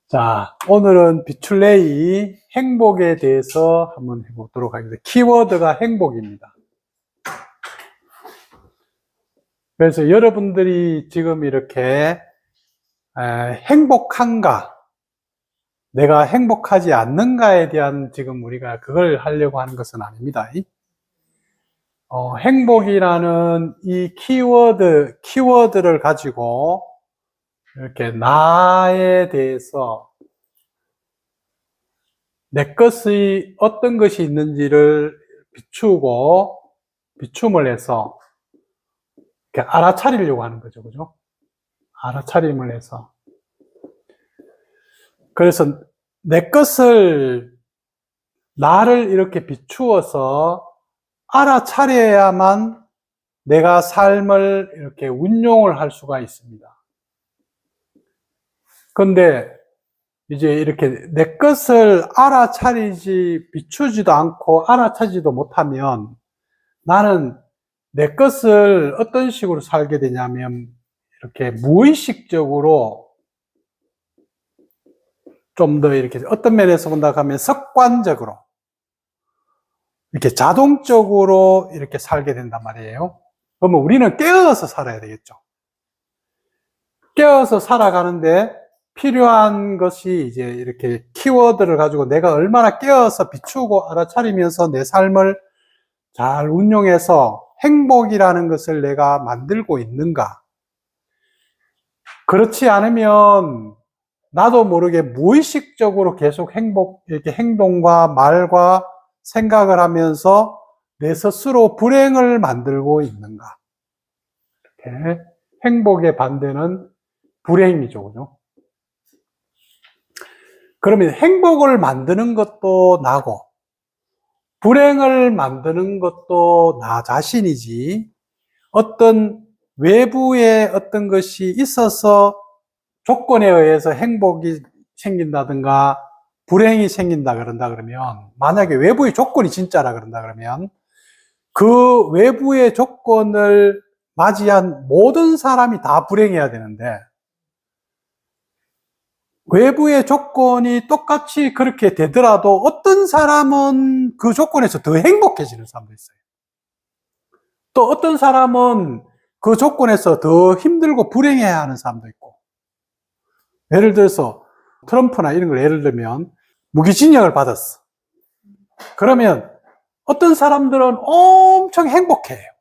자, 오늘은 비출레이 행복에 대해서 한번 해보도록 하겠습니다. 키워드가 행복입니다. 그래서 여러분들이 지금 이렇게 행복한가, 내가 행복하지 않는가에 대한 지금 우리가 그걸 하려고 하는 것은 아닙니다. 행복이라는 이 키워드를 가지고 이렇게 나에 대해서 내 것의 어떤 것이 있는지를 비춤을 해서 이렇게 알아차리려고 하는 거죠. 그죠? 알아차림을 해서. 그래서 내 것을, 나를 이렇게 비추어서 알아차려야만 내가 삶을 이렇게 운용을 할 수가 있습니다. 그런데 이제 이렇게 내 것을 비추지도 않고 알아차리지도 못하면 나는 내 것을 어떤 식으로 살게 되냐면 이렇게 무의식적으로 좀 더 이렇게 어떤 면에서 본다고 하면 습관적으로 이렇게 자동적으로 이렇게 살게 된단 말이에요. 그러면 우리는 깨어서 살아야 되겠죠. 깨어서 살아가는데 필요한 것이 이제 이렇게 키워드를 가지고 내가 얼마나 깨어서 비추고 알아차리면서 내 삶을 잘 운용해서 행복이라는 것을 내가 만들고 있는가. 그렇지 않으면 나도 모르게 무의식적으로 계속 이렇게 행동과 말과 생각을 하면서 내 스스로 불행을 만들고 있는가. 이렇게 행복의 반대는 불행이죠. 그죠? 그러면 행복을 만드는 것도 나고, 불행을 만드는 것도 나 자신이지, 어떤 외부의 어떤 것이 있어서 조건에 의해서 행복이 생긴다든가, 불행이 생긴다 그런다 그러면, 만약에 외부의 조건이 진짜라 그런다 그러면, 그 외부의 조건을 맞이한 모든 사람이 다 불행해야 되는데, 외부의 조건이 똑같이 그렇게 되더라도 어떤 사람은 그 조건에서 더 행복해지는 사람도 있어요. 또 어떤 사람은 그 조건에서 더 힘들고 불행해야 하는 사람도 있고. 예를 들어서 트럼프나 이런 걸 예를 들면 무기징역을 받았어. 그러면 어떤 사람들은 엄청 행복해요.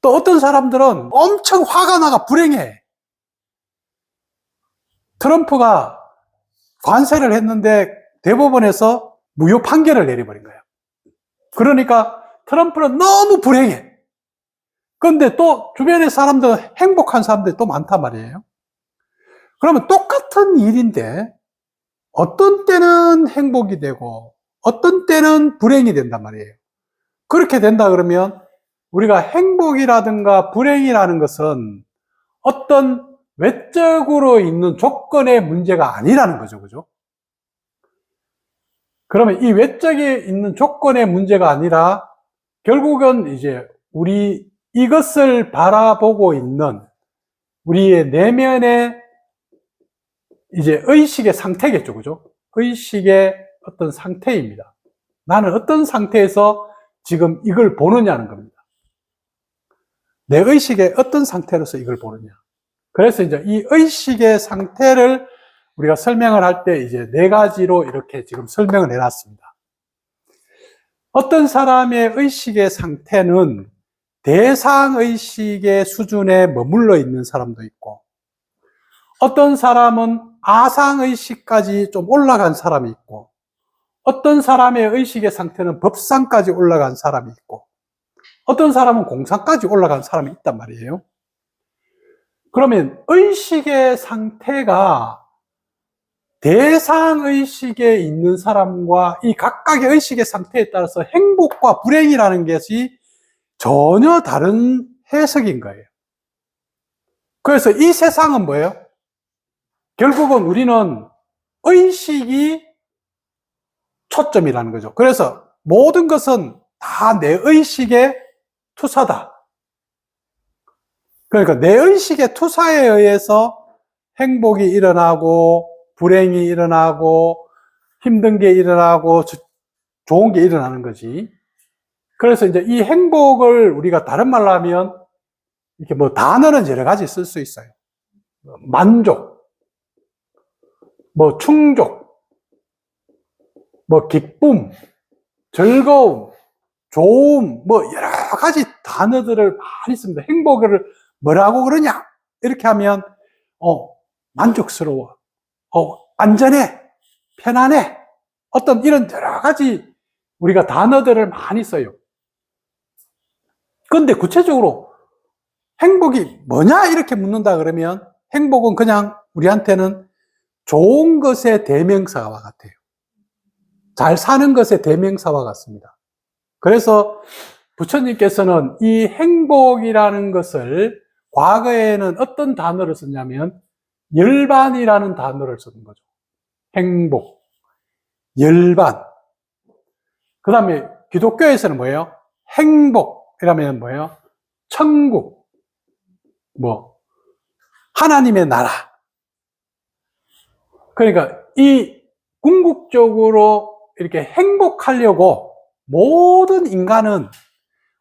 또 어떤 사람들은 엄청 화가 나가 불행해. 트럼프가 관세를 했는데 대법원에서 무효 판결을 내려버린 거예요. 그러니까 트럼프는 너무 불행해. 그런데 또 주변의 사람들은 행복한 사람들이 또 많단 말이에요. 그러면 똑같은 일인데 어떤 때는 행복이 되고 어떤 때는 불행이 된단 말이에요. 그렇게 된다 그러면 우리가 행복이라든가 불행이라는 것은 어떤 외적으로 있는 조건의 문제가 아니라는 거죠. 그죠? 그러면 이 외적에 있는 조건의 문제가 아니라 결국은 이제 우리 이것을 바라보고 있는 우리의 내면의 이제 의식의 상태겠죠. 그죠? 의식의 어떤 상태입니다. 나는 어떤 상태에서 지금 이걸 보느냐는 겁니다. 내 의식의 어떤 상태로서 이걸 보느냐. 그래서 이제 이 의식의 상태를 우리가 설명을 할 때 이제 네 가지로 이렇게 지금 설명을 해놨습니다. 어떤 사람의 의식의 상태는 대상의식의 수준에 머물러 있는 사람도 있고, 어떤 사람은 아상의식까지 좀 올라간 사람이 있고, 어떤 사람의 의식의 상태는 법상까지 올라간 사람이 있고, 어떤 사람은 공상까지 올라간 사람이 있단 말이에요. 그러면 의식의 상태가 대상의식에 있는 사람과 이 각각의 의식의 상태에 따라서 행복과 불행이라는 것이 전혀 다른 해석인 거예요. 그래서 이 세상은 뭐예요? 결국은 우리는 의식이 초점이라는 거죠. 그래서 모든 것은 다 내 의식의 투사다. 그러니까 내 의식의 투사에 의해서 행복이 일어나고, 불행이 일어나고, 힘든 게 일어나고, 좋은 게 일어나는 거지. 그래서 이제 이 행복을 우리가 다른 말로 하면, 이렇게 뭐 단어는 여러 가지 쓸 수 있어요. 만족, 뭐 충족, 뭐 기쁨, 즐거움, 좋음, 뭐 여러 가지 단어들을 많이 씁니다. 행복을 뭐라고 그러냐? 이렇게 하면, 만족스러워. 안전해. 편안해. 어떤 이런 여러 가지 우리가 단어들을 많이 써요. 그런데 구체적으로 행복이 뭐냐? 이렇게 묻는다 그러면 행복은 그냥 우리한테는 좋은 것의 대명사와 같아요. 잘 사는 것의 대명사와 같습니다. 그래서 부처님께서는 이 행복이라는 것을 과거에는 어떤 단어를 썼냐면 열반이라는 단어를 쓰는 거죠. 행복, 열반. 그 다음에 기독교에서는 뭐예요? 행복이라면 뭐예요? 천국, 뭐 하나님의 나라. 그러니까 이 궁극적으로 이렇게 행복하려고 모든 인간은,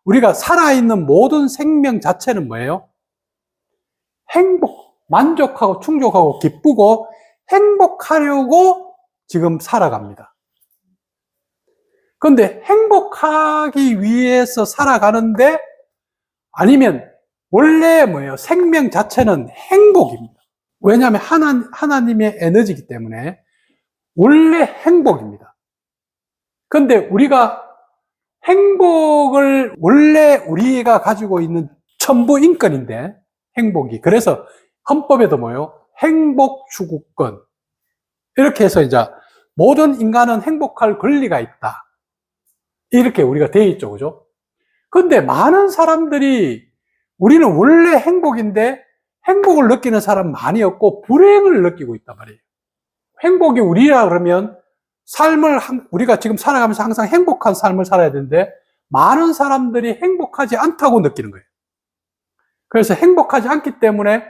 우리가 살아있는 모든 생명 자체는 뭐예요? 행복, 만족하고 충족하고 기쁘고 행복하려고 지금 살아갑니다. 그런데 행복하기 위해서 살아가는데, 아니면 원래 뭐예요? 생명 자체는 행복입니다. 왜냐하면 하나님의 에너지이기 때문에 원래 행복입니다. 그런데 우리가 행복을 원래 우리가 가지고 있는 천부 인권인데, 행복이. 그래서 헌법에도 뭐예요? 행복 추구권. 이렇게 해서 이제 모든 인간은 행복할 권리가 있다. 이렇게 우리가 되어 있죠. 그죠? 근데 많은 사람들이 우리는 원래 행복인데 행복을 느끼는 사람 많이 없고 불행을 느끼고 있단 말이에요. 행복이 우리라 그러면 우리가 지금 살아가면서 항상 행복한 삶을 살아야 되는데 많은 사람들이 행복하지 않다고 느끼는 거예요. 그래서 행복하지 않기 때문에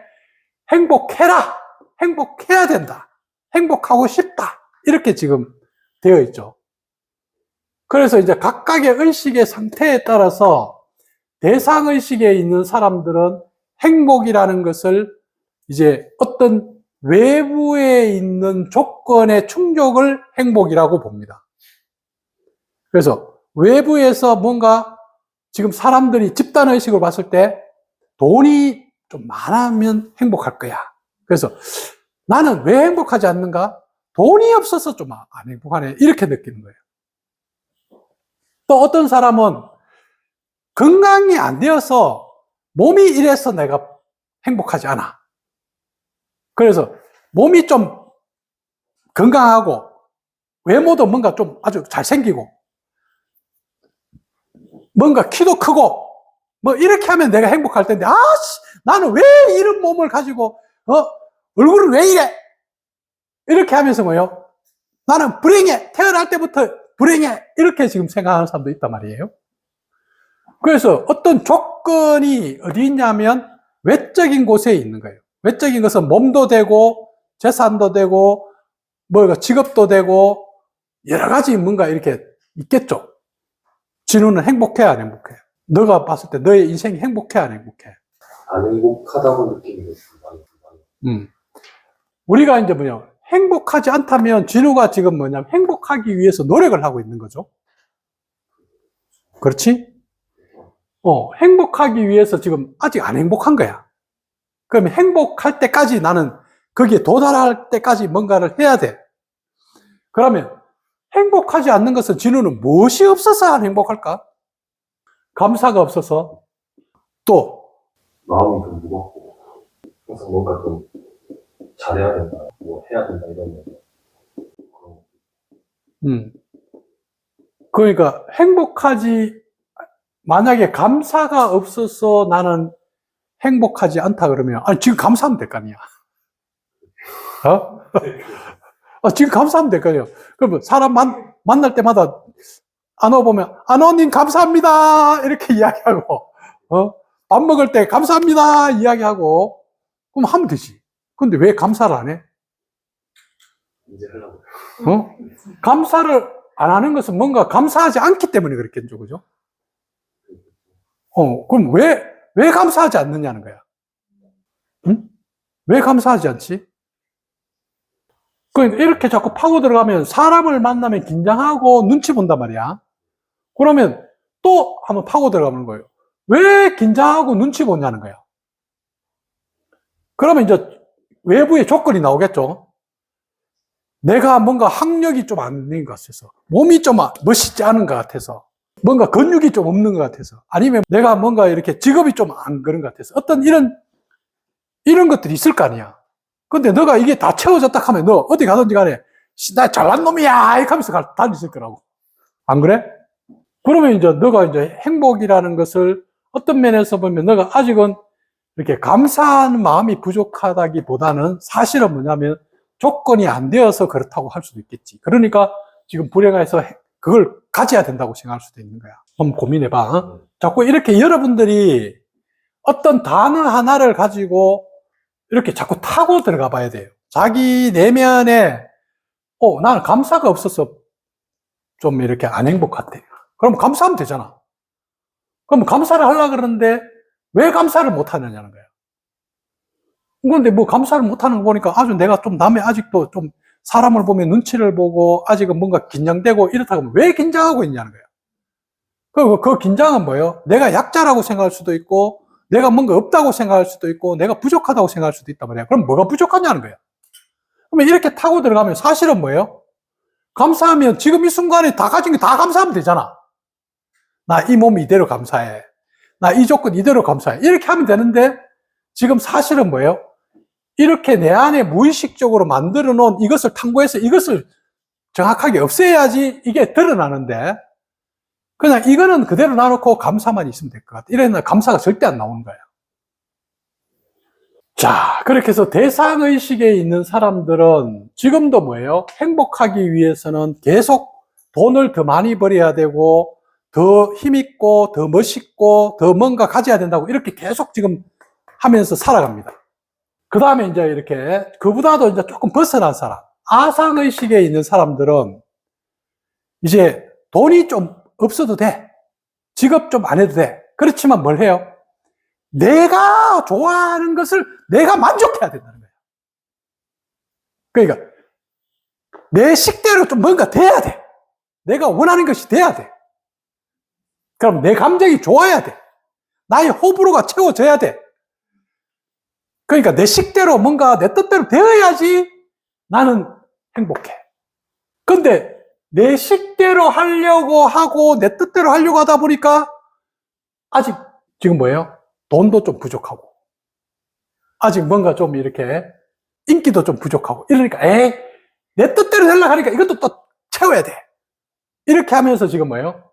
행복해라! 행복해야 된다! 행복하고 싶다! 이렇게 지금 되어 있죠. 그래서 이제 각각의 의식의 상태에 따라서 대상의식에 있는 사람들은 행복이라는 것을 이제 어떤 외부에 있는 조건의 충족을 행복이라고 봅니다. 그래서 외부에서 뭔가 지금 사람들이 집단의식으로 봤을 때 돈이 좀 많으면 행복할 거야. 그래서 나는 왜 행복하지 않는가? 돈이 없어서 좀 안 행복하네. 이렇게 느끼는 거예요. 또 어떤 사람은 건강이 안 되어서 몸이 이래서 내가 행복하지 않아. 그래서 몸이 좀 건강하고 외모도 뭔가 좀 아주 잘생기고 뭔가 키도 크고 뭐 이렇게 하면 내가 행복할 텐데, 나는 왜 이런 몸을 가지고 얼굴은 왜 이래? 이렇게 하면서 뭐요? 나는 불행해. 태어날 때부터 불행해. 이렇게 지금 생각하는 사람도 있단 말이에요. 그래서 어떤 조건이 어디 있냐면 외적인 곳에 있는 거예요. 외적인 것은 몸도 되고 재산도 되고 뭐 직업도 되고 여러 가지 뭔가 이렇게 있겠죠. 진우는 행복해, 안 행복해? 너가 봤을 때 너의 인생이 행복해, 안 행복해? 안 행복하다고 느끼는 게 많아요. 우리가 이제 뭐냐, 행복하지 않다면 진우가 지금 뭐냐면 행복하기 위해서 노력을 하고 있는 거죠. 그렇지? 행복하기 위해서 지금 아직 안 행복한 거야. 그러면 행복할 때까지 나는 거기에 도달할 때까지 뭔가를 해야 돼. 그러면 행복하지 않는 것은 진우는 무엇이 없어서 안 행복할까? 감사가 없어서, 또 마음이 좀 무겁고 항상 뭔가 좀 잘해야 된다, 뭐 해야 된다 이런 그러니까 만약에 감사가 없어서 나는 행복하지 않다 그러면, 지금 감사하면 될 거 아니야. 지금 감사하면 될 거 아니에요. 그러면 사람 만날 때마다 안어 보면, 안어님 감사합니다! 이렇게 이야기하고, 밥 먹을 때 감사합니다! 이야기하고, 그럼 하면 되지. 근데 왜 감사를 안 해? 이제 하려고. 어? 감사를 안 하는 것은 뭔가 감사하지 않기 때문에 그렇겠죠, 그죠? 그럼 왜 감사하지 않느냐는 거야. 응? 왜 감사하지 않지? 그러니까 이렇게 자꾸 파고 들어가면 사람을 만나면 긴장하고 눈치 본단 말이야. 그러면 또 한번 파고 들어가는 거예요. 왜 긴장하고 눈치 보냐는 거야. 그러면 이제 외부의 조건이 나오겠죠. 내가 뭔가 학력이 좀 안 되는 것 같아서, 몸이 좀 멋있지 않은 것 같아서, 뭔가 근육이 좀 없는 것 같아서, 아니면 내가 뭔가 이렇게 직업이 좀 안 그런 것 같아서, 어떤 이런 것들이 있을 거 아니야. 근데 너가 이게 다 채워졌다 하면 너 어디 가든지 간에 나 잘난 놈이야! 이렇게 하면서 다니실 거라고. 안 그래? 그러면 이제 너가 이제 행복이라는 것을 어떤 면에서 보면 너가 아직은 이렇게 감사하는 마음이 부족하다기보다는 사실은 뭐냐면 조건이 안 되어서 그렇다고 할 수도 있겠지. 그러니까 지금 불행해서 그걸 가져야 된다고 생각할 수도 있는 거야. 한번 고민해봐. 자꾸 이렇게 여러분들이 어떤 단어 하나를 가지고 이렇게 자꾸 타고 들어가 봐야 돼요. 자기 내면에, 나는 감사가 없어서 좀 이렇게 안 행복하대. 그럼 감사하면 되잖아. 그럼 감사를 하려고 그러는데 왜 감사를 못 하느냐는 거야. 그런데 뭐 감사를 못 하는 거 보니까 아주 내가 좀 남의 아직도 좀 사람을 보면 눈치를 보고 아직은 뭔가 긴장되고 이렇다고 하면 왜 긴장하고 있냐는 거야. 그 긴장은 뭐예요? 내가 약자라고 생각할 수도 있고 내가 뭔가 없다고 생각할 수도 있고 내가 부족하다고 생각할 수도 있단 말이야. 그럼 뭐가 부족하냐는 거야. 그러면 이렇게 타고 들어가면 사실은 뭐예요? 감사하면 지금 이 순간에 다 가진 게 다 감사하면 되잖아. 나 이 몸 이대로 감사해. 나 이 조건 이대로 감사해. 이렇게 하면 되는데 지금 사실은 뭐예요? 이렇게 내 안에 무의식적으로 만들어 놓은 이것을 탐구해서 이것을 정확하게 없애야지 이게 드러나는데 그냥 이거는 그대로 놔놓고 감사만 있으면 될 것 같아. 이래서 감사가 절대 안 나오는 거예요. 자, 그렇게 해서 대상의식에 있는 사람들은 지금도 뭐예요? 행복하기 위해서는 계속 돈을 더 많이 벌어야 되고 더 힘있고 더 멋있고 더 뭔가 가져야 된다고 이렇게 계속 지금 하면서 살아갑니다. 그 다음에 이제 이렇게 그보다도 이제 조금 벗어난 사람, 아상의식에 있는 사람들은 이제 돈이 좀 없어도 돼. 직업 좀 안 해도 돼. 그렇지만 뭘 해요? 내가 좋아하는 것을 내가 만족해야 된다는 거예요. 그러니까 내 식대로 좀 뭔가 돼야 돼. 내가 원하는 것이 돼야 돼. 그럼 내 감정이 좋아야 돼. 나의 호불호가 채워져야 돼. 그러니까 내 식대로 뭔가 내 뜻대로 되어야지 나는 행복해. 근데 내 식대로 하려고 하고 내 뜻대로 하려고 하다 보니까 아직 지금 뭐예요? 돈도 좀 부족하고 아직 뭔가 좀 이렇게 인기도 좀 부족하고 이러니까 내 뜻대로 되려고 하니까 이것도 또 채워야 돼. 이렇게 하면서 지금 뭐예요?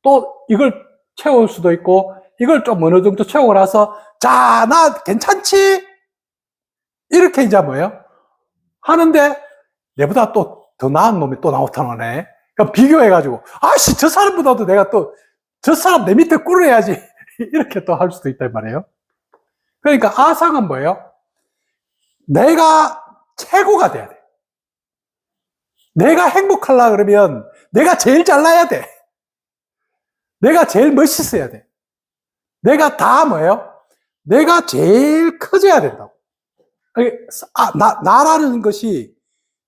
또 이걸 채울 수도 있고 이걸 좀 어느 정도 채우고 나서 자, 나 괜찮지? 이렇게 이제 뭐예요? 하는데 내보다 또 더 나은 놈이 또 나타나네. 그럼 비교해가지고 아씨 저 사람보다도 내가 또 저 사람 내 밑에 꿇어야지 이렇게 또 할 수도 있단 말이에요. 그러니까 아상은 뭐예요? 내가 최고가 돼야 돼. 내가 행복하려고 그러면 내가 제일 잘나야 돼. 내가 제일 멋있어야 돼. 내가 다 뭐예요? 내가 제일 커져야 된다고. 나라는 것이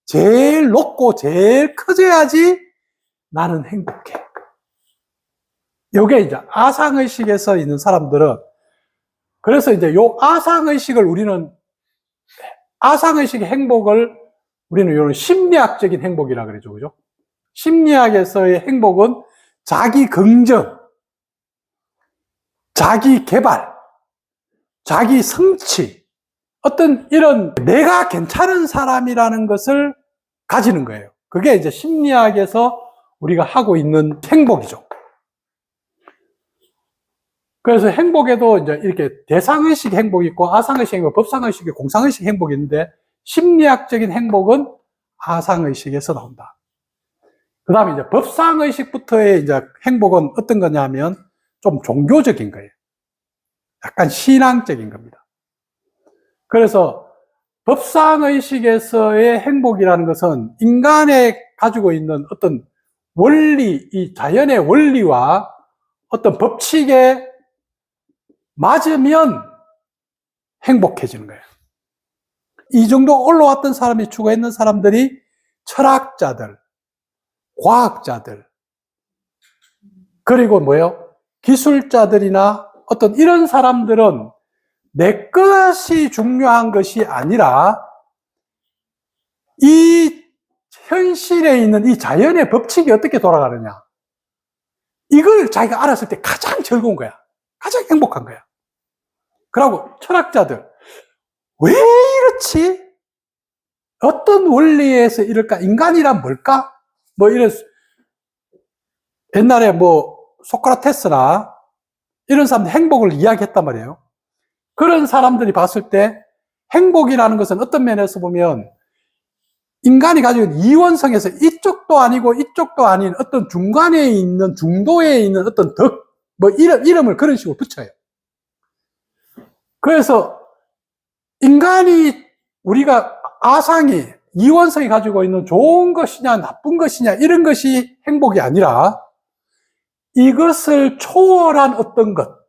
제일 높고 제일 커져야지 나는 행복해. 요게 이제 아상의식에서 있는 사람들은 그래서 이제 요 아상의식을 우리는 아상의식의 행복을 우리는 요런 심리학적인 행복이라 그러죠. 그죠? 심리학에서의 행복은 자기 긍정, 자기 개발, 자기 성취, 어떤 이런 내가 괜찮은 사람이라는 것을 가지는 거예요. 그게 이제 심리학에서 우리가 하고 있는 행복이죠. 그래서 행복에도 이제 이렇게 대상의식 행복이 있고 아상의식 행복, 법상의식, 공상의식 행복이 있는데 심리학적인 행복은 아상의식에서 나온다. 그 다음에 이제 법상의식부터의 이제 행복은 어떤 거냐면 좀 종교적인 거예요. 약간 신앙적인 겁니다. 그래서 법상의식에서의 행복이라는 것은 인간에 가지고 있는 어떤 원리, 이 자연의 원리와 어떤 법칙에 맞으면 행복해지는 거예요. 이 정도 올라왔던 사람이 추구했는 사람들이 철학자들, 과학자들, 그리고 뭐예요? 기술자들이나 어떤 이런 사람들은 내 것이 중요한 것이 아니라 이 현실에 있는 이 자연의 법칙이 어떻게 돌아가느냐. 이걸 자기가 알았을 때 가장 즐거운 거야. 가장 행복한 거야. 그리고 철학자들, 왜 이렇지? 어떤 원리에서 이럴까? 인간이란 뭘까? 뭐 이런, 옛날에 뭐 소크라테스나 이런 사람들 행복을 이야기했단 말이에요. 그런 사람들이 봤을 때 행복이라는 것은 어떤 면에서 보면 인간이 가지고 있는 이원성에서 이쪽도 아니고 이쪽도 아닌 어떤 중간에 있는, 중도에 있는 어떤 덕, 뭐 이름을 그런 식으로 붙여요. 그래서 인간이, 우리가 아상이, 이원성이 가지고 있는 좋은 것이냐 나쁜 것이냐 이런 것이 행복이 아니라 이것을 초월한 어떤 것.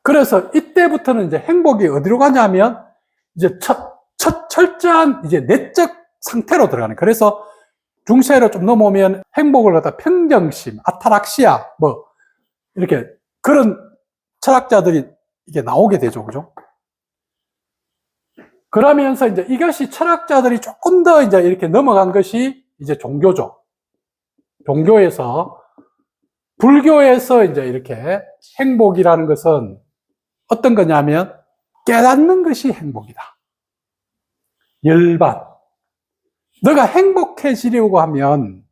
그래서 이때부터는 이제 행복이 어디로 가냐면 이제 철저한 이제 내적 상태로 들어가는. 그래서 중세로 좀 넘어오면 행복을 갖다 평정심, 아타락시아 뭐 이렇게 그런 철학자들이 이게 나오게 되죠, 그죠? 그러면서 이제 이것이 철학자들이 조금 더 이제 이렇게 넘어간 것이 이제 종교죠. 종교에서, 불교에서 이제 이렇게 행복이라는 것은 어떤 거냐면 깨닫는 것이 행복이다. 열반. 너가 행복해지려고 하면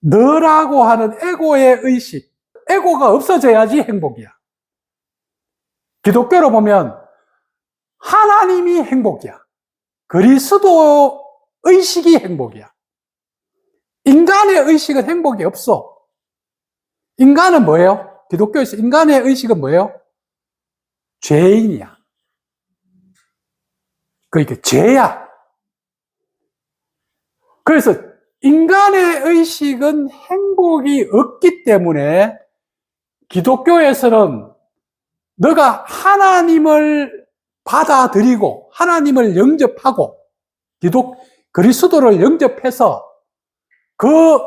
너라고 하는 에고의 의식, 에고가 없어져야지 행복이야. 기독교로 보면 하나님이 행복이야. 그리스도 의식이 행복이야. 인간의 의식은 행복이 없어. 인간은 뭐예요? 기독교에서 인간의 의식은 뭐예요? 죄인이야. 그러니까 죄야. 그래서 인간의 의식은 행복이 없기 때문에 기독교에서는 너가 하나님을 받아들이고 하나님을 영접하고 그리스도를 영접해서 그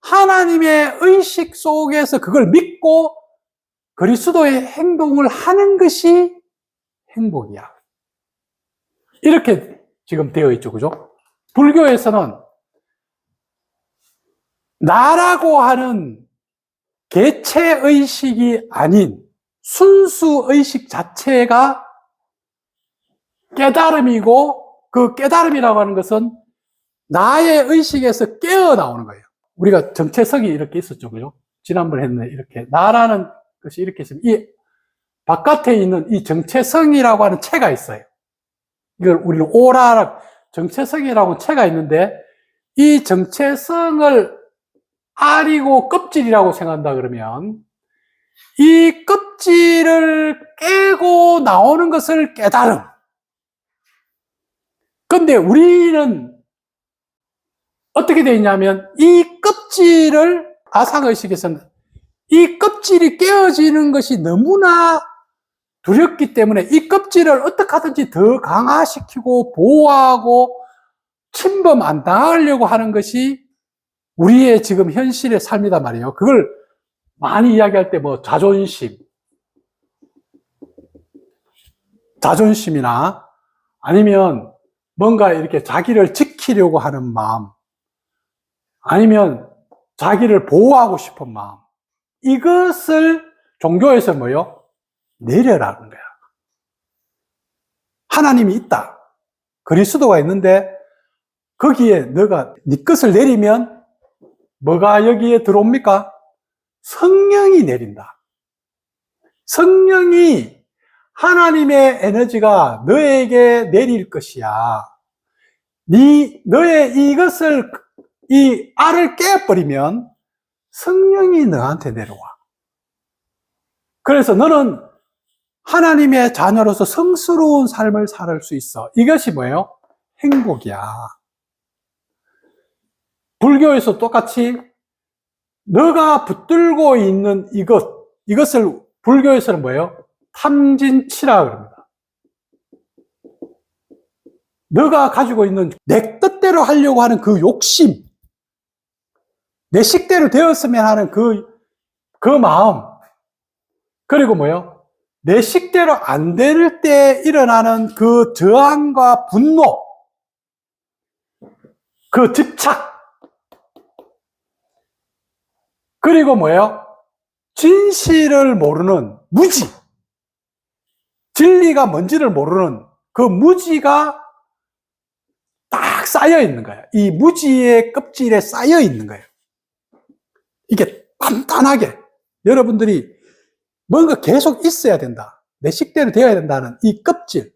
하나님의 의식 속에서 그걸 믿고 그리스도의 행동을 하는 것이 행복이야. 이렇게 지금 되어 있죠, 그죠? 불교에서는 나라고 하는 개체의식이 아닌 순수의식 자체가 깨달음이고, 그 깨달음이라고 하는 것은 나의 의식에서 깨어나오는 거예요. 우리가 정체성이 이렇게 있었죠, 그죠? 지난번에 했는데 이렇게 나라는 것이 이렇게 있으면 이 바깥에 있는 이 정체성이라고 하는 체가 있어요. 이걸 우리는 오라, 정체성이라고 하는 체가 있는데 이 정체성을 알이고 껍질이라고 생각한다 그러면 이 껍질을 깨고 나오는 것을 깨달음. 근데 우리는 어떻게 되어 있냐면 이 껍질을, 아상의식에서는 이 껍질이 깨어지는 것이 너무나 두렵기 때문에 이 껍질을 어떻게 하든지 더 강화시키고 보호하고 침범 안 당하려고 하는 것이 우리의 지금 현실의 삶이단 말이에요. 그걸 많이 이야기할 때 뭐 자존심이나 아니면 뭔가 이렇게 자기를 지키려고 하는 마음, 아니면 자기를 보호하고 싶은 마음, 이것을 종교에서 뭐요? 내려라는 거야. 하나님이 있다. 그리스도가 있는데 거기에 너가 네 것을 내리면 뭐가 여기에 들어옵니까? 성령이 내린다. 성령이 하나님의 에너지가 너에게 내릴 것이야. 너의 이것을, 이 알을 깨버리면 성령이 너한테 내려와. 그래서 너는 하나님의 자녀로서 성스러운 삶을 살 수 있어. 이것이 뭐예요? 행복이야. 불교에서 똑같이 너가 붙들고 있는 이것을 불교에서는 뭐예요? 탐진치라 그럽니다. 너가 가지고 있는 내 뜻대로 하려고 하는 그 욕심, 내 식대로 되었으면 하는 그 마음, 그리고 뭐예요? 내 식대로 안 될 때 일어나는 그 저항과 분노, 그 집착, 그리고 뭐예요? 진실을 모르는 무지, 진리가 뭔지를 모르는 그 무지가 딱 쌓여 있는 거예요. 이 무지의 껍질에 쌓여 있는 거예요. 이게 단단하게 여러분들이 뭔가 계속 있어야 된다, 내 식대로 되어야 된다는 이 껍질,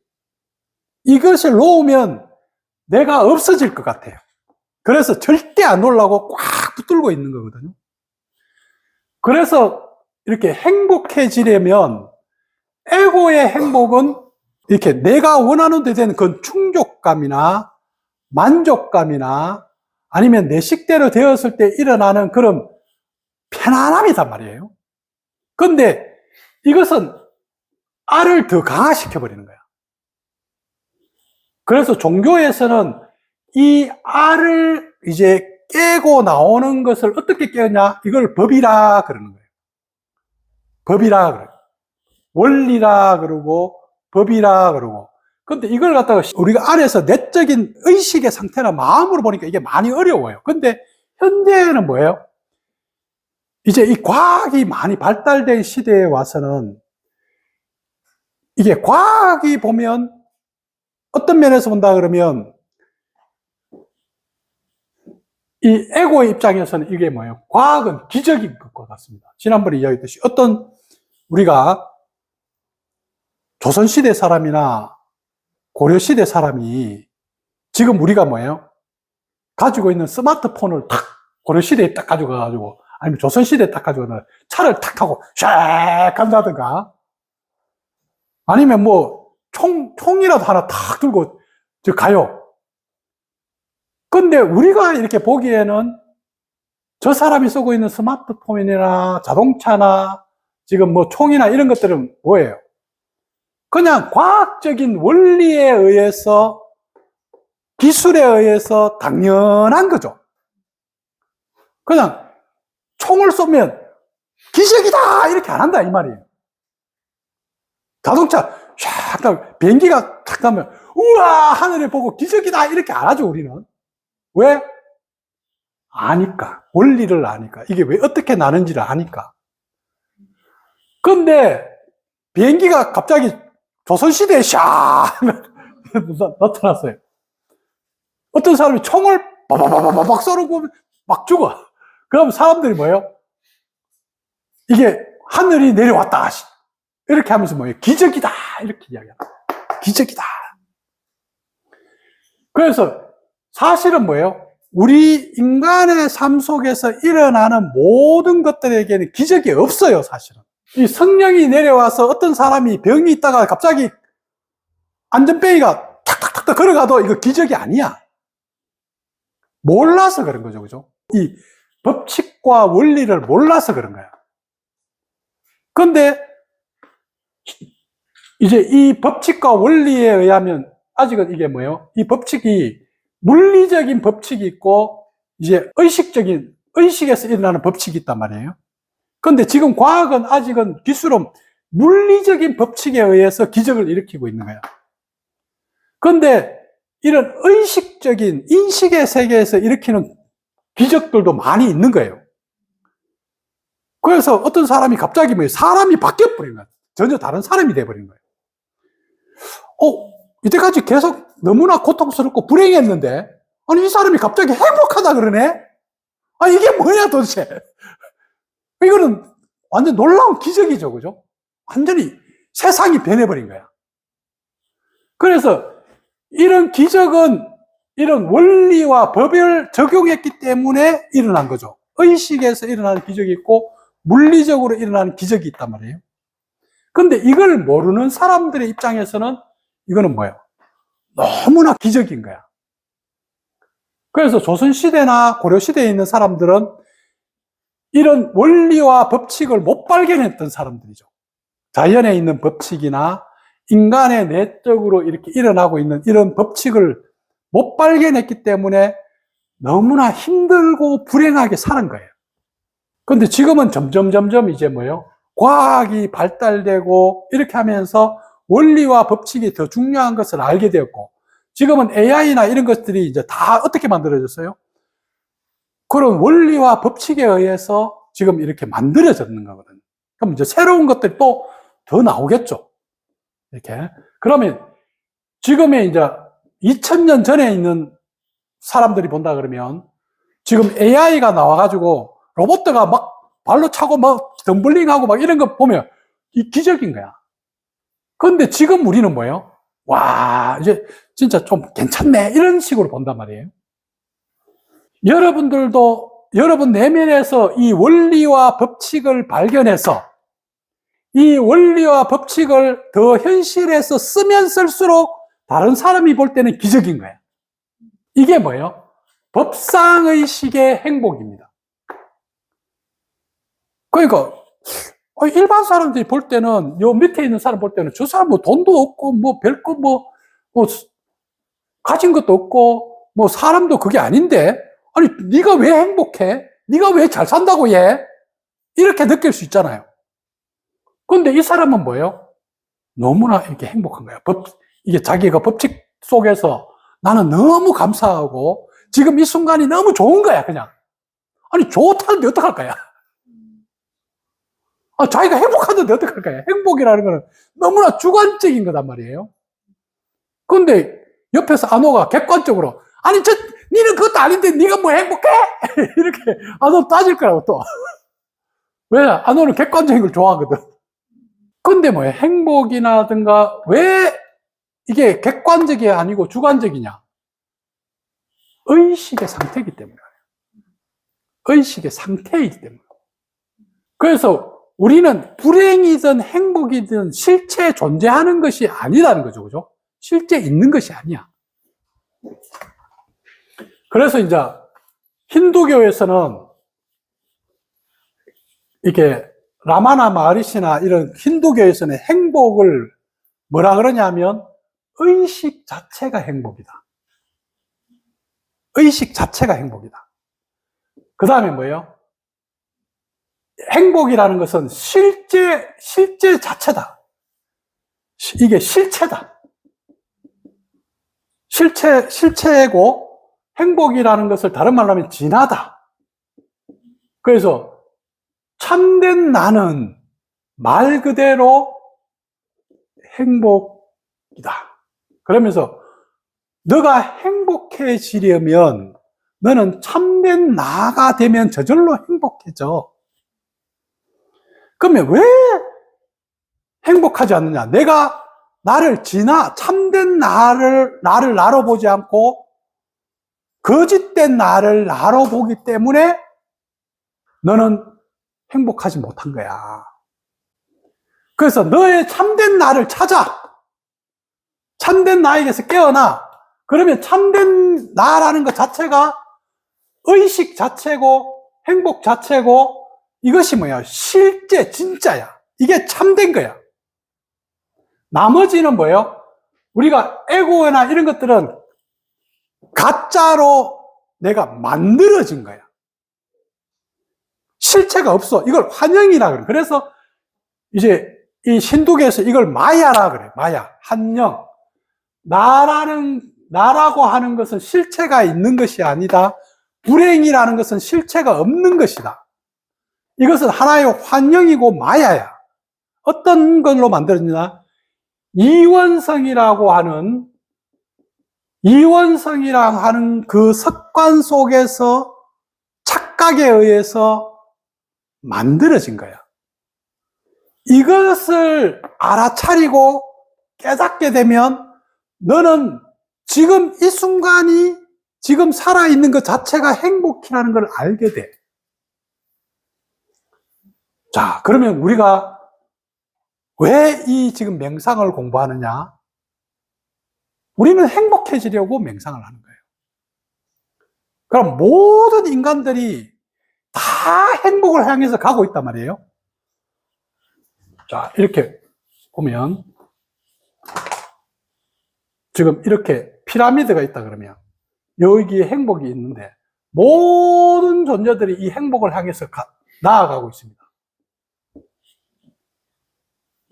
이것을 놓으면 내가 없어질 것 같아요. 그래서 절대 안 놓으려고 꽉 붙들고 있는 거거든요. 그래서 이렇게 행복해지려면 에고의 행복은 이렇게 내가 원하는 데 되는 그런 충족감이나 만족감이나 아니면 내 식대로 되었을 때 일어나는 그런 편안함이단 말이에요. 그런데 이것은 알을 더 강화시켜버리는 거야. 그래서 종교에서는 이 알을 이제 깨고 나오는 것을 어떻게 깨느냐? 이걸 법이라 그러는 거예요. 법이라 그래요. 원리라 그러고 법이라 그러고. 근데 이걸 갖다가 우리가 안에서 내적인 의식의 상태나 마음으로 보니까 이게 많이 어려워요. 근데 현재는 뭐예요? 이제 이 과학이 많이 발달된 시대에 와서는 이게 과학이 보면 어떤 면에서 본다 그러면 이 에고의 입장에서는 이게 뭐예요? 과학은 기적인 것과 같습니다. 지난번에 이야기했듯이 어떤 우리가 조선시대 사람이나 고려시대 사람이 지금 우리가 뭐예요? 가지고 있는 스마트폰을 탁 고려시대에 딱 가져가가지고 아니면 조선시대에 딱 가져가서 차를 탁 타고 샥 간다든가 아니면 뭐 총이라도 하나 탁 들고 가요. 근데 우리가 이렇게 보기에는 저 사람이 쓰고 있는 스마트폰이나 자동차나 지금 뭐 총이나 이런 것들은 뭐예요? 그냥 과학적인 원리에 의해서 기술에 의해서 당연한 거죠. 그냥 총을 쏘면 기적이다 이렇게 안 한다 이 말이에요. 자동차 샥 비행기가 탁 가면 우와 하늘을 보고 기적이다 이렇게 안 하죠 우리는. 왜? 아니까. 원리를 아니까. 이게 왜 어떻게 나는지를 아니까. 근데 비행기가 갑자기 조선시대에 샥 나타났어요. 어떤 사람이 총을 바바바바박 쏘고 막 죽어. 그럼 사람들이 뭐예요? 이게 하늘이 내려왔다 이렇게 하면서 뭐예요? 기적이다 이렇게 이야기합니다. 기적이다. 그래서 사실은 뭐예요? 우리 인간의 삶 속에서 일어나는 모든 것들에게는 기적이 없어요, 사실은. 이 성령이 내려와서 어떤 사람이 병이 있다가 갑자기 안전뱅이가 탁탁탁탁 걸어가도 이거 기적이 아니야. 몰라서 그런 거죠, 그죠? 이 법칙과 원리를 몰라서 그런 거야. 근데 이제 이 법칙과 원리에 의하면 아직은 이게 뭐예요? 이 법칙이 물리적인 법칙이 있고 이제 의식에서 일어나는 법칙이 있단 말이에요. 그런데 지금 과학은 아직은 기술은 물리적인 법칙에 의해서 기적을 일으키고 있는 거야. 그런데 이런 의식적인 인식의 세계에서 일으키는 기적들도 많이 있는 거예요. 그래서 어떤 사람이 갑자기 사람이 바뀌어버린 거야. 전혀 다른 사람이 돼버린 거예요. 이때까지 계속 너무나 고통스럽고 불행했는데, 아니, 이 사람이 갑자기 행복하다 그러네? 이게 뭐냐, 도대체? 이거는 완전 놀라운 기적이죠, 그죠? 완전히 세상이 변해버린 거야. 그래서 이런 기적은 이런 원리와 법을 적용했기 때문에 일어난 거죠. 의식에서 일어나는 기적이 있고, 물리적으로 일어나는 기적이 있단 말이에요. 근데 이걸 모르는 사람들의 입장에서는 이거는 뭐예요? 너무나 기적인 거야. 그래서 조선시대나 고려시대에 있는 사람들은 이런 원리와 법칙을 못 발견했던 사람들이죠. 자연에 있는 법칙이나 인간의 내적으로 이렇게 일어나고 있는 이런 법칙을 못 발견했기 때문에 너무나 힘들고 불행하게 사는 거예요. 근데 지금은 점점 이제 뭐예요? 과학이 발달되고 이렇게 하면서 원리와 법칙이 더 중요한 것을 알게 되었고, 지금은 AI나 이런 것들이 이제 다 어떻게 만들어졌어요? 그런 원리와 법칙에 의해서 지금 이렇게 만들어졌는 거거든요. 그럼 이제 새로운 것들이 또 더 나오겠죠. 이렇게. 그러면 지금의 이제 2000년 전에 있는 사람들이 본다 그러면 지금 AI가 나와가지고 로봇가 막 발로 차고 막 덤블링하고 막 이런 거 보면 이 기적인 거야. 그런데 지금 우리는 뭐예요? 와, 이제 진짜 좀 괜찮네. 이런 식으로 본단 말이에요. 여러분들도 여러분 내면에서 이 원리와 법칙을 발견해서 이 원리와 법칙을 더 현실에서 쓰면 쓸수록 다른 사람이 볼 때는 기적인 거예요. 이게 뭐예요? 법상의식의 행복입니다. 그러니까 일반 사람들이 볼 때는, 요 밑에 있는 사람 볼 때는 저 사람 뭐 돈도 없고 뭐 별거 뭐 가진 것도 없고 뭐 사람도 그게 아닌데, 아니 네가 왜 행복해? 네가 왜 잘 산다고 해? 이렇게 느낄 수 있잖아요. 근데 이 사람은 뭐예요? 너무나 이렇게 행복한 거야. 이게 자기가 법칙 속에서 나는 너무 감사하고 지금 이 순간이 너무 좋은 거야, 그냥. 아니, 좋다는데 어떡할 거야? 자기가 행복하는데 어떡할 거야? 행복이라는 거는 너무나 주관적인 거단 말이에요. 근데 옆에서 안호가 객관적으로, 아니, 니는 그것도 아닌데 니가 뭐 행복해? 이렇게 안호 따질 거라고 또. 왜? 안호는 객관적인 걸 좋아하거든. 근데 뭐예요? 행복이라든가 왜 이게 객관적이 아니고 주관적이냐? 의식의 상태이기 때문에. 의식의 상태이기 때문에. 그래서 우리는 불행이든 행복이든 실체 존재하는 것이 아니라는 거죠. 그죠? 실제 있는 것이 아니야. 그래서 이제 힌두교에서는 이렇게 라마나 마하리시나 이런 힌두교에서는 행복을 뭐라 그러냐면 의식 자체가 행복이다. 의식 자체가 행복이다. 그 다음에 뭐예요? 행복이라는 것은 실제 자체다. 이게 실체다. 실체고 행복이라는 것을 다른 말로 하면 진하다. 그래서 참된 나는 말 그대로 행복이다. 그러면서 너가 행복해지려면 너는 참된 나가 되면 저절로 행복해져. 그러면 왜 행복하지 않느냐? 내가 나를 참된 나를 나로 보지 않고 거짓된 나를 나로 보기 때문에 너는 행복하지 못한 거야. 그래서 너의 참된 나를 찾아. 참된 나에게서 깨어나. 그러면 참된 나라는 것 자체가 의식 자체고 행복 자체고 이것이 뭐야? 실제 진짜야. 이게 참된 거야. 나머지는 뭐예요? 우리가 에고나 이런 것들은 가짜로 내가 만들어진 거야. 실체가 없어. 이걸 환영이라 그래. 그래서 이제 이 힌두교에서 이걸 마야라 그래. 마야. 한영. 나라고 하는 것은 실체가 있는 것이 아니다. 불행이라는 것은 실체가 없는 것이다. 이것은 하나의 환영이고 마야야. 어떤 걸로 만들어지나? 이원성이라고 하는 그 습관 속에서 착각에 의해서 만들어진 거야. 이것을 알아차리고 깨닫게 되면 너는 지금 이 순간이 지금 살아있는 것 자체가 행복이라는 걸 알게 돼. 자, 그러면 우리가 왜 이 지금 명상을 공부하느냐? 우리는 행복해지려고 명상을 하는 거예요. 그럼 모든 인간들이 다 행복을 향해서 가고 있단 말이에요. 자, 이렇게 보면 지금 이렇게 피라미드가 있다 그러면 여기에 행복이 있는데 모든 존재들이 이 행복을 향해서 나아가고 있습니다.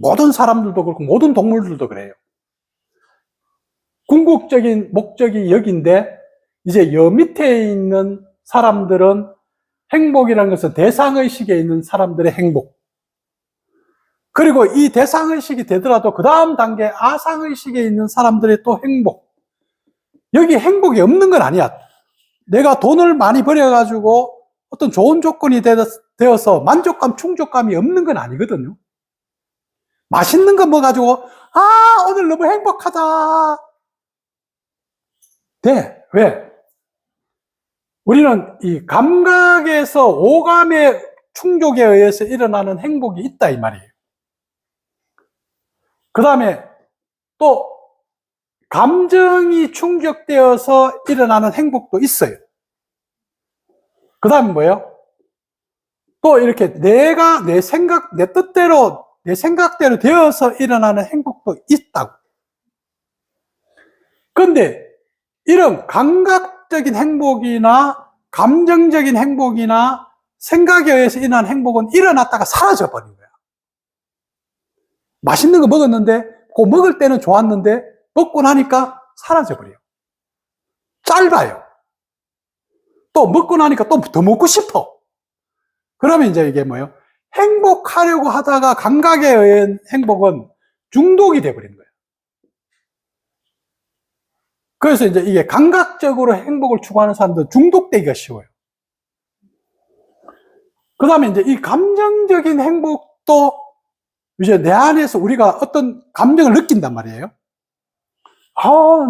모든 사람들도 그렇고 모든 동물들도 그래요. 궁극적인 목적이 여기인데 이제 여 밑에 있는 사람들은 행복이라는 것은 대상의식에 있는 사람들의 행복, 그리고 이 대상의식이 되더라도 그 다음 단계 아상의식에 있는 사람들의 또 행복. 여기 행복이 없는 건 아니야. 내가 돈을 많이 벌여가지고 어떤 좋은 조건이 되어서 만족감, 충족감이 없는 건 아니거든요. 맛있는 거 먹어가지고 오늘 너무 행복하다. 네, 왜? 우리는 이 감각에서 오감의 충족에 의해서 일어나는 행복이 있다 이 말이에요. 그 다음에 또 감정이 충족되어서 일어나는 행복도 있어요. 그 다음에 뭐예요? 또 이렇게 내가 내 생각대로 되어서 일어나는 행복도 있다고. 그런데 이런 감각적인 행복이나 감정적인 행복이나 생각에 의해서 일어나는 행복은 일어났다가 사라져 버린 거야. 맛있는 거 먹었는데 그 먹을 때는 좋았는데 먹고 나니까 사라져 버려요. 짧아요. 또 먹고 나니까 또 더 먹고 싶어. 그러면 이제 이게 뭐예요? 행복하려고 하다가 감각에 의한 행복은 중독이 돼버리는 거예요. 그래서 이제 이게 감각적으로 행복을 추구하는 사람들은 중독되기가 쉬워요. 그 다음에 이제 이 감정적인 행복도 이제 내 안에서 우리가 어떤 감정을 느낀단 말이에요.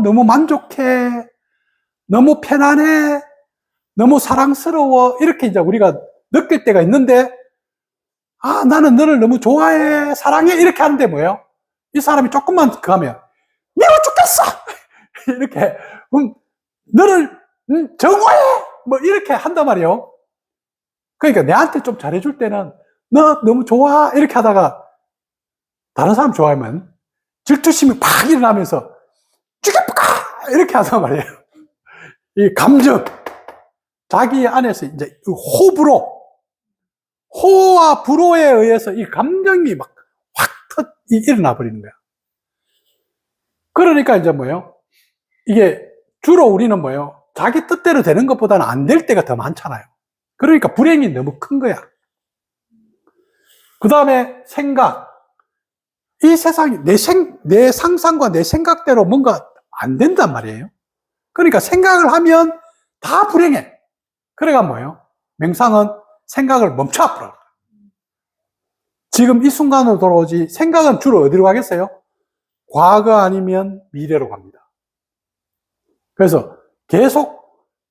너무 만족해. 너무 편안해. 너무 사랑스러워. 이렇게 이제 우리가 느낄 때가 있는데, 나는 너를 너무 좋아해. 사랑해. 이렇게 하는데 뭐예요? 이 사람이 조금만 가면, 미워 죽겠어! 이렇게, 너를, 정오해! 뭐, 이렇게 한단 말이에요. 그러니까 내한테 좀 잘해줄 때는, 너 너무 좋아! 이렇게 하다가, 다른 사람 좋아하면, 질투심이 팍 일어나면서, 죽여볼까! 이렇게 하단 말이에요. 이 감정. 자기 안에서 이제 호와 불호에 의해서 이 감정이 막 확 일어나 버리는 거야. 그러니까 이제 뭐예요? 이게 주로 우리는 뭐예요? 자기 뜻대로 되는 것보다는 안 될 때가 더 많잖아요. 그러니까 불행이 너무 큰 거야. 그 다음에 생각. 이 세상이 내 상상과 내 생각대로 뭔가 안 된단 말이에요. 그러니까 생각을 하면 다 불행해. 그래가 뭐예요? 명상은 생각을 멈춰버려. 지금 이 순간으로 돌아오지, 생각은 주로 어디로 가겠어요? 과거 아니면 미래로 갑니다. 그래서 계속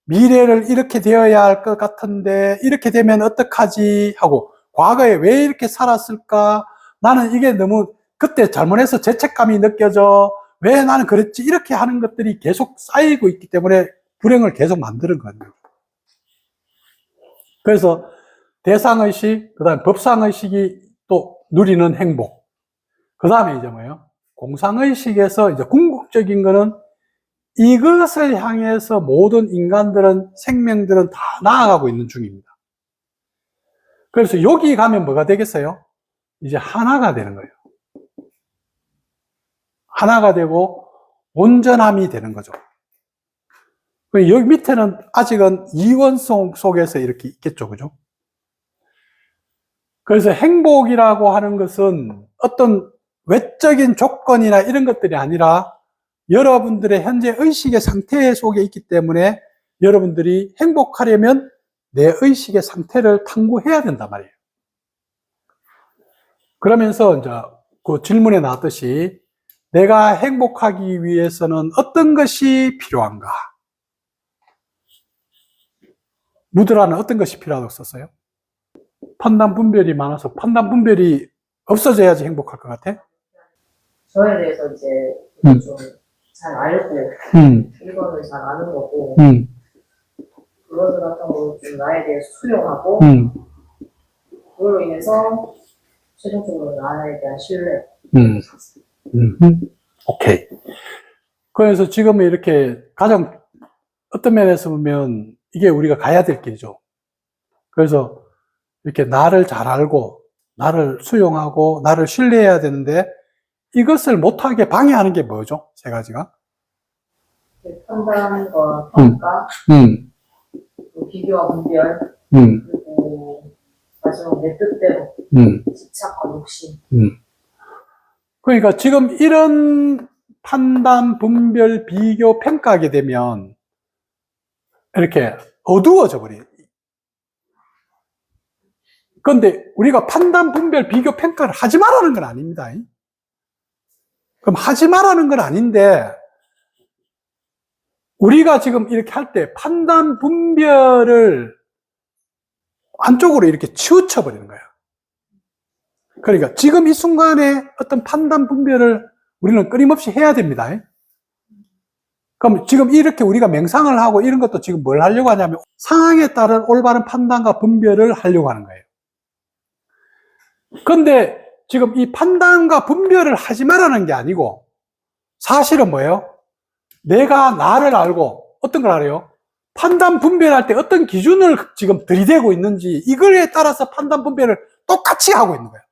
미래를 이렇게 되어야 할 것 같은데, 이렇게 되면 어떡하지? 하고, 과거에 왜 이렇게 살았을까? 나는 이게 너무, 그때 잘못해서 죄책감이 느껴져. 왜 나는 그랬지? 이렇게 하는 것들이 계속 쌓이고 있기 때문에 불행을 계속 만드는 거예요. 그래서 대상의식, 그 다음에 법상의식이 또 누리는 행복. 그 다음에 이제 뭐예요? 공상의식에서 이제 궁극적인 거는 이것을 향해서 모든 인간들은, 생명들은 다 나아가고 있는 중입니다. 그래서 여기 가면 뭐가 되겠어요? 이제 하나가 되는 거예요. 하나가 되고 온전함이 되는 거죠. 여기 밑에는 아직은 이원성 속에서 이렇게 있겠죠. 그죠? 그래서 행복이라고 하는 것은 어떤 외적인 조건이나 이런 것들이 아니라 여러분들의 현재 의식의 상태 속에 있기 때문에 여러분들이 행복하려면 내 의식의 상태를 탐구해야 된단 말이에요. 그러면서 이제 그 질문에 나왔듯이 내가 행복하기 위해서는 어떤 것이 필요한가? 무드라는 어떤 것이 필요하다고 썼어요? 판단 분별이 많아서 판단 분별이 없어져야지 행복할 것 같아? 저에 대해서 이제 음. 좀 잘 알고 음, 이거를 잘 아는 거고 음, 그것을 같은 거를 좀 나에 대해서 수용하고 음, 그걸로 인해서 최종적으로 나에 대한 신뢰 음, 오케이. 그래서 지금 이렇게 가장 어떤 면에서 보면 이게 우리가 가야 될 길이죠. 그래서 이렇게 나를 잘 알고, 나를 수용하고, 나를 신뢰해야 되는데 이것을 못하게 방해하는 게 뭐죠? 세 가지가? 판단과 평가, 음, 그리고 비교와 분별, 음, 그리고 마지막 내 뜻대로 집착과 욕심. 그러니까 지금 이런 판단, 분별, 비교, 평가하게 되면 이렇게 어두워져 버려요. 그런데 우리가 판단, 분별, 비교, 평가를 하지 말라는 건 아닙니다. 그럼 하지 말라는 건 아닌데 우리가 지금 이렇게 할 때 판단, 분별을 안쪽으로 이렇게 치우쳐 버리는 거야. 그러니까 지금 이 순간에 어떤 판단, 분별을 우리는 끊임없이 해야 됩니다. 그럼 지금 이렇게 우리가 명상을 하고 이런 것도 지금 뭘 하려고 하냐면 상황에 따른 올바른 판단과 분별을 하려고 하는 거예요. 그런데 지금 이 판단과 분별을 하지 말라는 게 아니고 사실은 뭐예요? 내가 나를 알고 어떤 걸 알아요? 판단 분별할 때 어떤 기준을 지금 들이대고 있는지 이거에 따라서 판단 분별을 똑같이 하고 있는 거예요.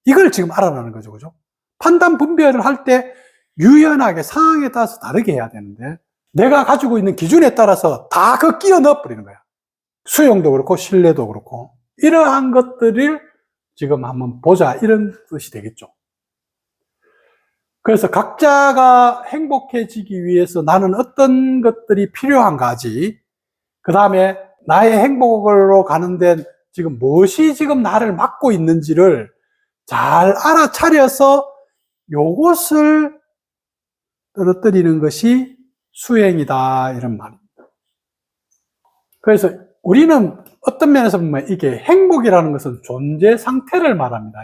이걸 지금 알아내는 거죠. 그죠? 판단 분별을 할 때 유연하게 상황에 따라서 다르게 해야 되는데 내가 가지고 있는 기준에 따라서 다 그 끼워 넣어 버리는 거야. 수용도 그렇고 신뢰도 그렇고 이러한 것들을 지금 한번 보자 이런 뜻이 되겠죠. 그래서 각자가 행복해지기 위해서 나는 어떤 것들이 필요한가지, 그 다음에 나의 행복으로 가는 데 지금 무엇이 지금 나를 막고 있는지를 잘 알아차려서 요것을 떨어뜨리는 것이 수행이다 이런 말입니다. 그래서 우리는 어떤 면에서 보면 이게 행복이라는 것은 존재 상태를 말합니다.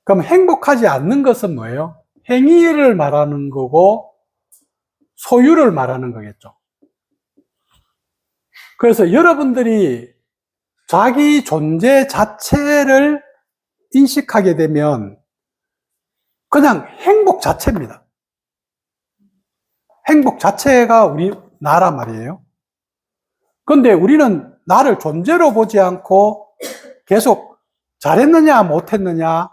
그럼 행복하지 않는 것은 뭐예요? 행위를 말하는 거고 소유를 말하는 거겠죠. 그래서 여러분들이 자기 존재 자체를 인식하게 되면 그냥 행복 자체입니다. 행복 자체가 우리 나란 말이에요. 그런데 우리는 나를 존재로 보지 않고 계속 잘했느냐 못했느냐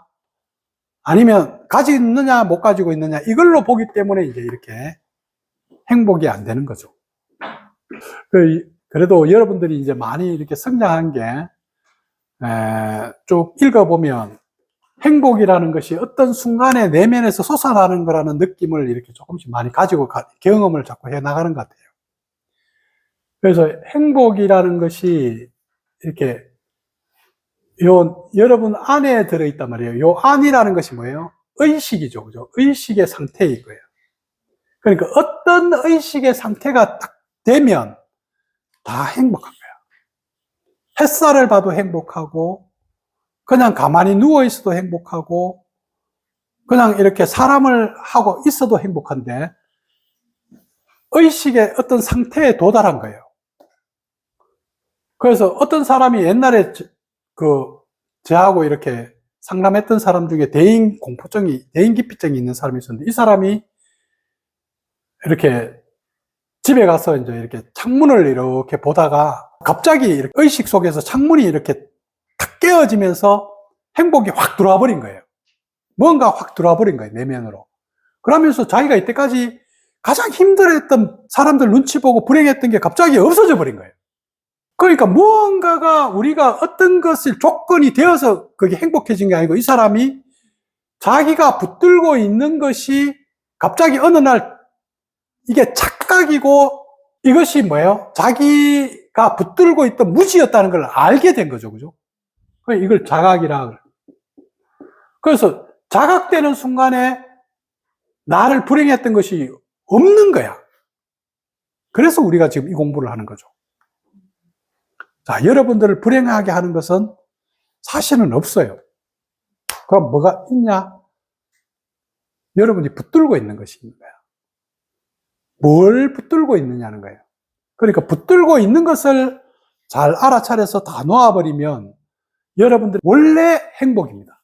아니면 가지고 있느냐 못 가지고 있느냐 이걸로 보기 때문에 이제 이렇게 행복이 안 되는 거죠. 그래도 여러분들이 이제 많이 이렇게 성장한 게 쭉 읽어보면 행복이라는 것이 어떤 순간에 내면에서 솟아나는 거라는 느낌을 이렇게 조금씩 많이 가지고 경험을 자꾸 해 나가는 것 같아요. 그래서 행복이라는 것이 이렇게 여러분 안에 들어있단 말이에요. 요 안이라는 것이 뭐예요? 의식이죠. 그죠? 의식의 상태일 거예요. 그러니까 어떤 의식의 상태가 딱 되면 다 행복한 거예요. 햇살을 봐도 행복하고, 그냥 가만히 누워있어도 행복하고, 그냥 이렇게 사람을 하고 있어도 행복한데, 의식의 어떤 상태에 도달한 거예요. 그래서 어떤 사람이 옛날에 저하고 이렇게 상담했던 사람 중에 대인 기피증이 있는 사람이 있었는데, 이 사람이 이렇게 집에 가서 이제 이렇게 창문을 이렇게 보다가 갑자기 이렇게 의식 속에서 창문이 이렇게 탁 깨어지면서 행복이 확 들어와 버린 거예요. 뭔가 확 들어와 버린 거예요, 내면으로. 그러면서 자기가 이때까지 가장 힘들어했던 사람들 눈치 보고 불행했던 게 갑자기 없어져 버린 거예요. 그러니까 무언가가 우리가 어떤 것을 조건이 되어서 그게 행복해진 게 아니고 이 사람이 자기가 붙들고 있는 것이 갑자기 어느 날 이게 착각이고 이것이 뭐예요? 자기가 붙들고 있던 무지였다는 걸 알게 된 거죠. 그죠? 이걸 자각이라 그래요. 그래서 자각되는 순간에 나를 불행했던 것이 없는 거야. 그래서 우리가 지금 이 공부를 하는 거죠. 자, 여러분들을 불행하게 하는 것은 사실은 없어요. 그럼 뭐가 있냐? 여러분이 붙들고 있는 것이 있는 거야. 뭘 붙들고 있느냐는 거예요. 그러니까 붙들고 있는 것을 잘 알아차려서 다 놓아버리면 여러분들 원래 행복입니다.